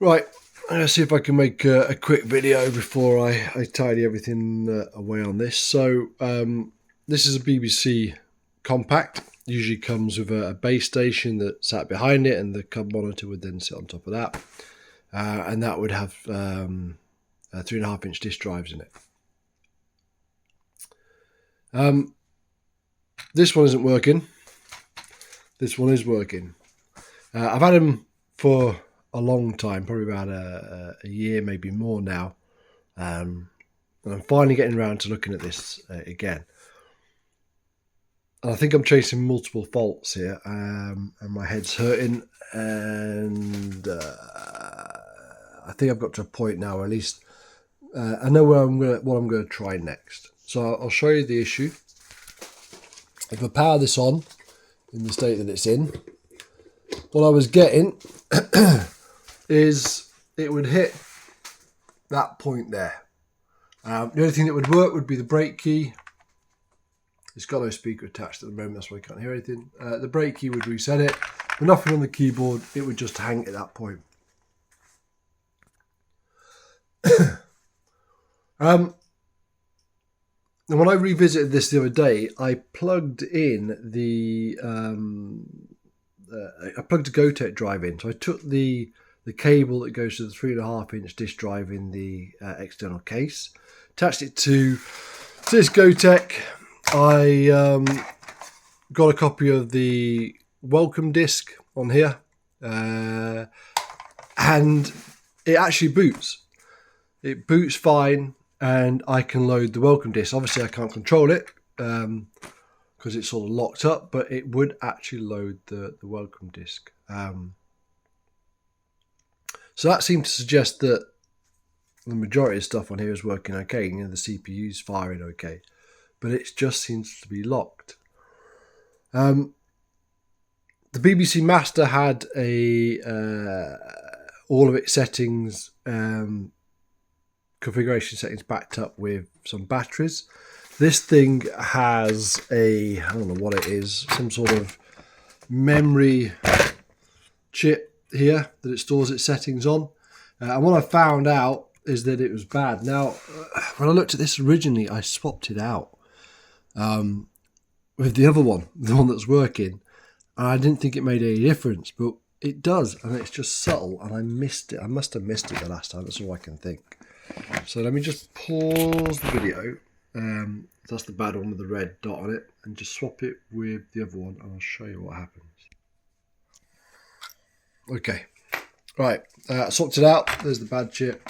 Right, let's see if I can make a quick video before I tidy everything away on this. So this is a BBC compact. Usually comes with a base station that sat behind it, and the cub monitor would then sit on top of that. And that would have 3.5-inch disk drives in it. This one isn't working. This one is working. I've had them for a long time, probably about a year, maybe more now. And I'm finally getting around to looking at this again. And I think I'm chasing multiple faults here, and my head's hurting. And I think I've got to a point now, or at least I know what I'm going to try next. So I'll show you the issue. If I power this on in the state that it's in, what I was getting is it would hit that point there. The only thing that would work would be the brake key. It's got no speaker attached at the moment, that's why I can't hear anything. The brake key would reset it, but nothing on the keyboard. It would just hang at that point. And when I revisited this the other day, I plugged in the I plugged a Gotek drive in. So I took the cable that goes to the 3.5-inch disk drive in the external case, attached it to this Gotek. I got a copy of the welcome disc on here, and it actually boots. It boots fine, and I can load the welcome disc. Obviously, I can't control it because it's sort of locked up, but it would actually load the welcome disc. So that seemed to suggest that the majority of stuff on here is working okay. You know, the CPU's firing okay, but it just seems to be locked. The BBC Master had all of its settings, configuration settings backed up with some batteries. This thing has I don't know what it is, some sort of memory chip here that it stores its settings on. And what I found out is that it was bad. Now, when I looked at this originally, I swapped it out with the other one, the one that's working. And I didn't think it made any difference, but it does. And it's just subtle, and I missed it. I must have missed it the last time. That's all I can think. So let me just pause the video. That's the bad one with the red dot on it, and just swap it with the other one, and I'll show you what happens. Okay, right, swapped it out. There's the bad chip.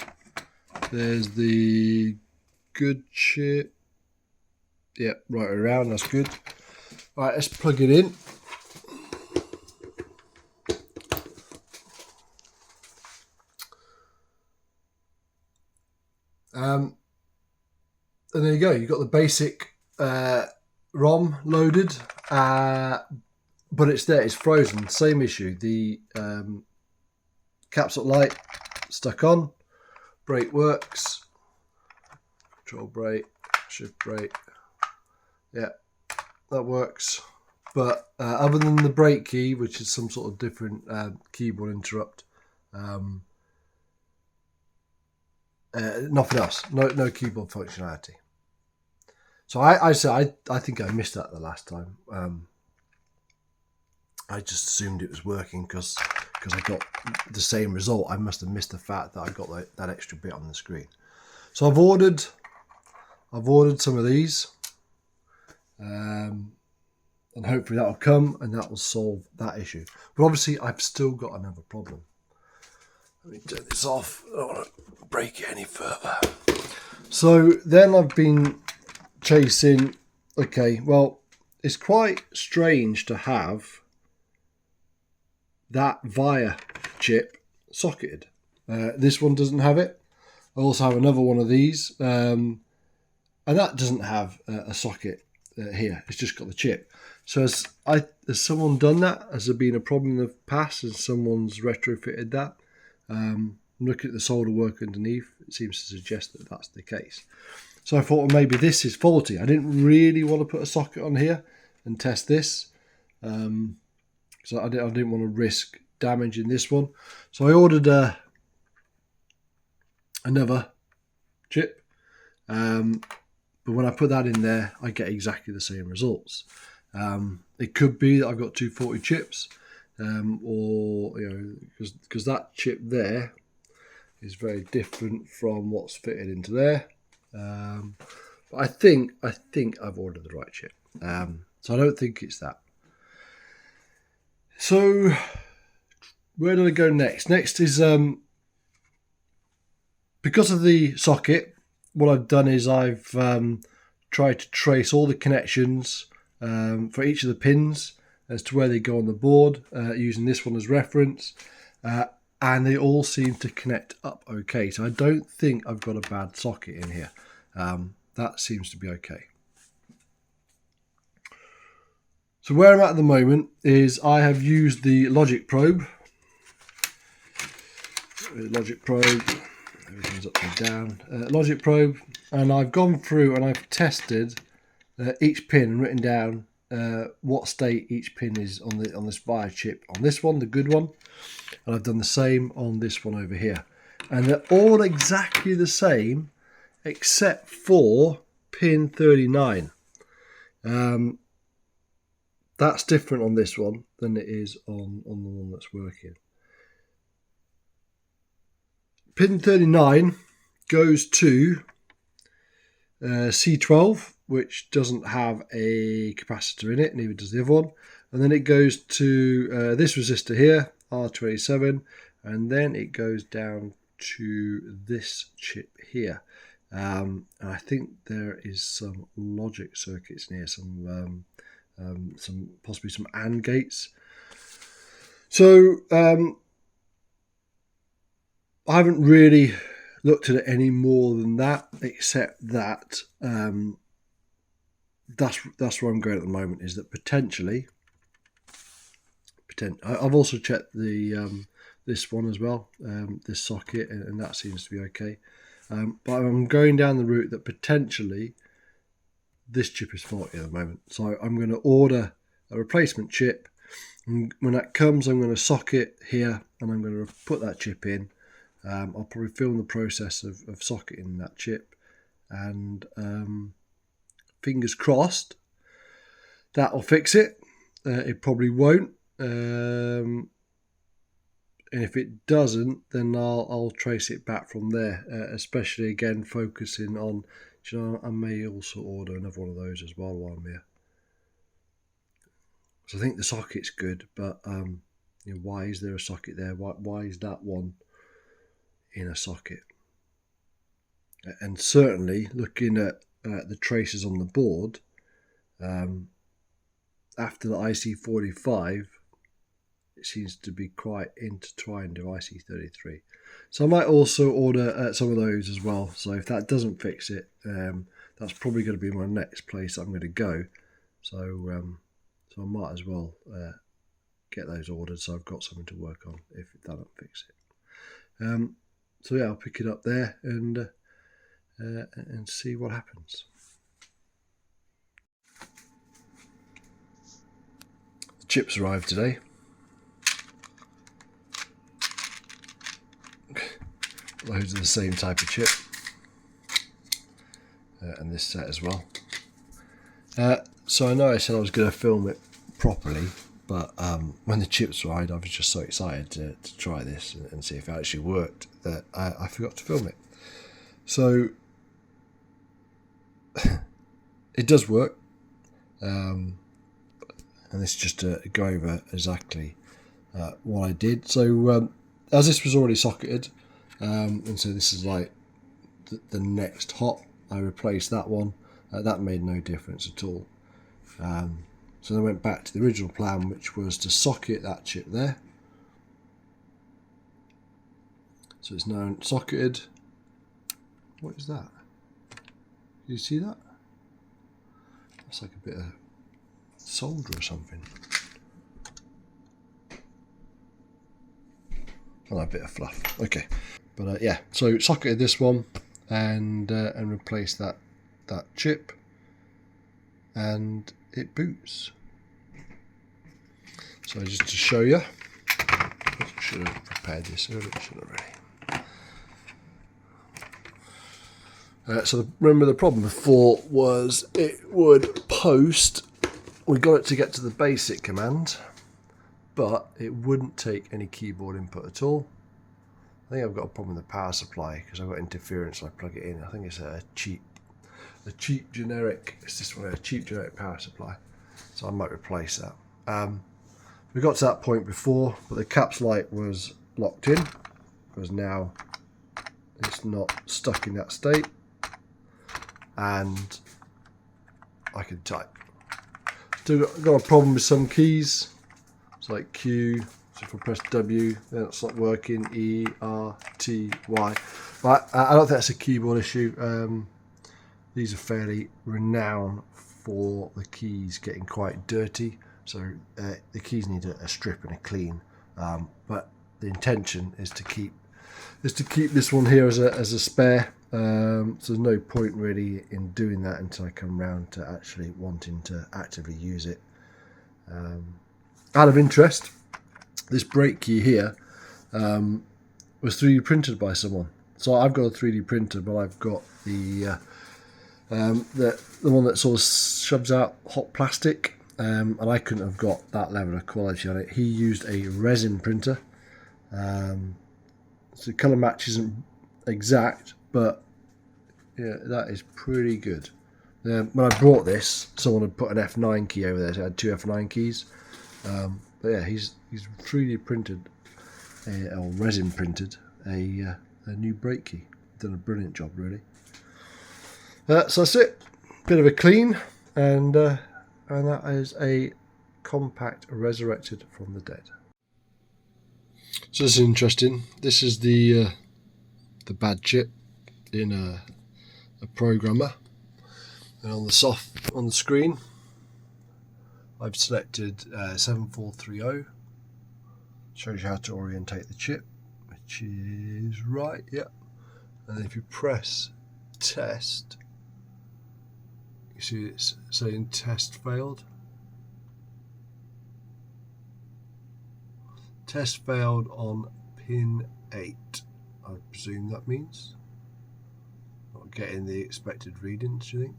There's the good chip. Yep, right around, that's good. Right, let's plug it in. And there you go, you've got the basic ROM loaded, but it's there, it's frozen. Same issue, the caps lock light stuck on, brake works, control brake, shift brake, yeah, that works. But other than the brake key, which is some sort of different keyboard interrupt, nothing else, no keyboard functionality. So I think I missed that the last time. I just assumed it was working because I got the same result. I must have missed the fact that I got that extra bit on the screen. So I've ordered some of these, and hopefully that will come and that will solve that issue. But obviously I've still got another problem. Let me turn this off. I don't want to break it any further. So then I've been chasing. Okay, well, it's quite strange to have that VIA chip socketed. This one doesn't have it. I also have another one of these, and that doesn't have a socket here. It's just got the chip. So has someone done that? Has there been a problem in the past? Has someone's retrofitted that? Looking at the solder work underneath, it seems to suggest that that's the case. So I thought, well, maybe this is faulty. I didn't really want to put a socket on here and test this. So I didn't want to risk damaging this one. So I ordered a another chip. But when I put that in there, I get exactly the same results. It could be that I've got 240 chips, or because that chip there is very different from what's fitted into there. But I think I've ordered the right chip. So I don't think it's that. So where do I go next? Next is because of the socket. What I've done is I've tried to trace all the connections for each of the pins as to where they go on the board, using this one as reference, and they all seem to connect up okay. So I don't think I've got a bad socket in here. That seems to be okay. So where I'm at the moment is I have used the logic probe. Everything's upside down. Logic probe, and I've gone through and I've tested each pin and written down what state each pin is on this wire chip. On this one, the good one, and I've done the same on this one over here, and they're all exactly the same except for pin 39. That's different on this one than it is on the one that's working. Pin 39 goes to C12, which doesn't have a capacitor in it, neither does the other one. And then it goes to this resistor here, R27, and then it goes down to this chip here. And I think there is some logic circuits in here, some possibly some AND gates. So I haven't really looked at it any more than that, except that that's where I'm going at the moment, is that potentially I've also checked the this one as well, this socket, and that seems to be okay. But I'm going down the route that potentially this chip is faulty at the moment. So I'm going to order a replacement chip, and when that comes I'm going to socket here and I'm going to put that chip in. I'll probably film the process of socketing that chip, and fingers crossed that'll fix it. It probably won't, and if it doesn't, then I'll trace it back from there, especially again focusing on, I may also order another one of those as well while I'm here. So I think the socket's good, but why is there a socket there? Why is that one in a socket? And certainly looking at the traces on the board, after the IC45, it seems to be quite intertwined with IC33. So I might also order some of those as well. So if that doesn't fix it, that's probably going to be my next place I'm going to go. So I might as well get those ordered, so I've got something to work on if that doesn't fix it. So yeah, I'll pick it up there and see what happens. The chips arrived today. Loads of the same type of chip, and this set as well. So I know I said I was going to film it properly, but when the chips arrived, I was just so excited to try this and see if it actually worked that I forgot to film it. So it does work, and this is just to go over exactly what I did. So as this was already socketed, and so this is like the next hop, I replaced that one. That made no difference at all. So then I went back to the original plan, which was to socket that chip there. So it's now socketed. What is that? Do you see that? That's like a bit of solder or something. Oh, a bit of fluff. Okay, but yeah. So socketed this one and replaced that chip, and it boots. So just to show you, I should have prepared this earlier, should have already. Remember the problem before was it would post. We got it to get to the basic command, but it wouldn't take any keyboard input at all. I think I've got a problem with the power supply because I've got interference when I plug it in. I think it's a cheap generic. It's this one, a cheap generic power supply. So I might replace that. We got to that point before, but the caps light was locked in because now it's not stuck in that state, and I can type. Still got a problem with some keys. It's like Q. So if I press W, then it's not working. E, R, T, Y. But I don't think that's a keyboard issue. These are fairly renowned for the keys getting quite dirty. So the keys need a strip and a clean. But the intention is to keep this one here as a spare. So there's no point really in doing that until I come round to actually wanting to actively use it. Out of interest, this brake key here was 3D printed by someone. So I've got a 3D printer, but I've got the one that sort of shoves out hot plastic, and I couldn't have got that level of quality on it. He used a resin printer, so the colour match isn't exact, but yeah, that is pretty good. When I brought this, someone had put an F9 key over there, so I had two F9 keys. But yeah, he's 3D printed or resin printed a new brake key. Done a brilliant job, really. So that's it. Bit of a clean, and that is a compact resurrected from the dead. So this is interesting. This is the bad chip in a programmer, and on the screen I've selected 7430. Shows you how to orientate the chip, which is right, yep. And if you press test, you see it's saying test failed. Test failed on pin 8. I presume that means not getting the expected readings. Do you think?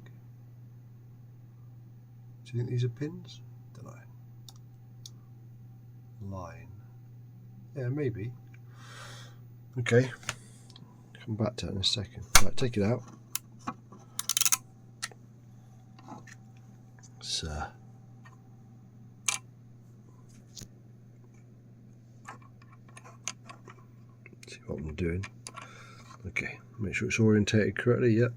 Do you think these are pins? Don't know. Line. Yeah, maybe. Okay. Come back to it in a second. Right, take it out. So. See what I'm doing. Okay, make sure it's orientated correctly. Yep.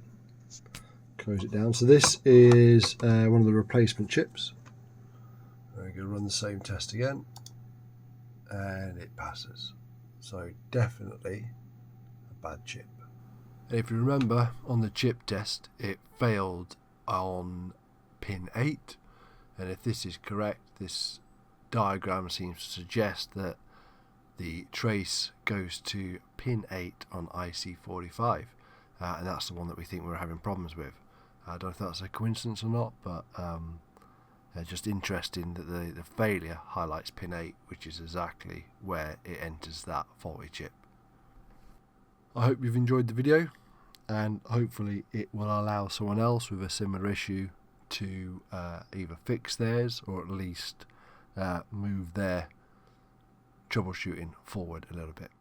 Close it down. So this is one of the replacement chips. We're going to run the same test again, and it passes. So definitely a bad chip. And if you remember, on the chip test, it failed on pin 8, and if this is correct, this diagram seems to suggest that the trace goes to pin 8 on IC45, and that's the one that we think we're having problems with. I don't know if that's a coincidence or not, but just interesting that the failure highlights pin 8, which is exactly where it enters that faulty chip. I hope you've enjoyed the video, and hopefully it will allow someone else with a similar issue to either fix theirs or at least move their troubleshooting forward a little bit.